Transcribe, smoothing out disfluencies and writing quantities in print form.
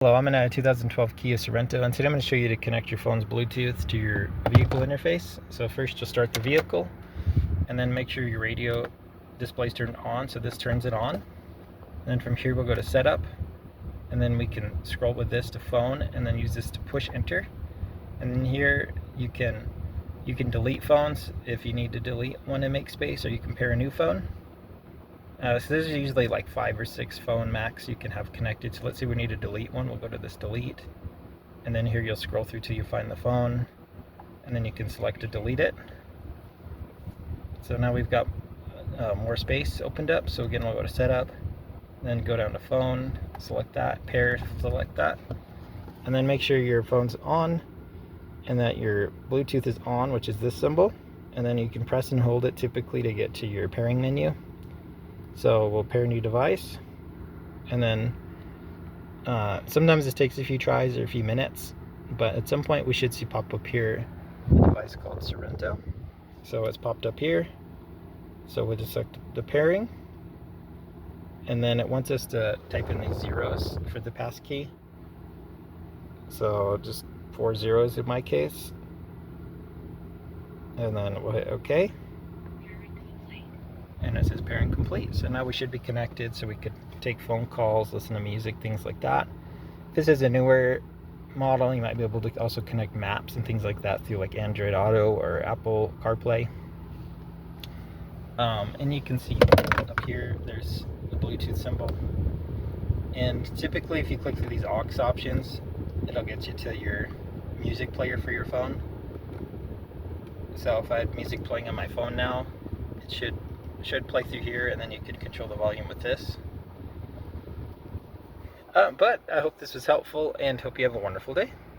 Hello, I'm in a 2012 Kia Sorento, and today I'm going to show you to connect your phone's Bluetooth to your vehicle interface. So first you'll start the vehicle, and then make sure your radio display's turned on, so this turns it on. And then from here we'll go to setup, and then we can scroll with this to phone, and then use this to push enter. And then here you can delete phones if you need to delete one and make space, or you can pair a new phone. So there's usually like 5 or 6 phone max you can have connected. So let's say we need to delete one. We'll go to this delete, and then here you'll scroll through till you find the phone, and then you can select to delete it. So now we've got more space opened up. So again, we'll go to setup, then go down to phone, select that, pair, select that, and then make sure your phone's on and that your Bluetooth is on, which is this symbol, and then you can press and hold it typically to get to your pairing menu. So we'll pair new device, and then sometimes this takes a few tries or a few minutes, but at some point we should see pop up here a device called Sorento. So it's popped up here, so we'll just select the pairing, and then it wants us to type in these zeros for the passkey, so just 4 zeros in my case, and then we'll hit OK. And it says pairing complete. So now we should be connected, so we could take phone calls, listen to music, things like that. If this is a newer model, you might be able to also connect maps and things like that through like Android Auto or Apple CarPlay. And you can see up here there's the Bluetooth symbol, and typically if you click through these aux options, it'll get you to your music player for your phone. So if I had music playing on my phone now, it should play through here, and then you can control the volume with this. But I hope this was helpful, and hope you have a wonderful day.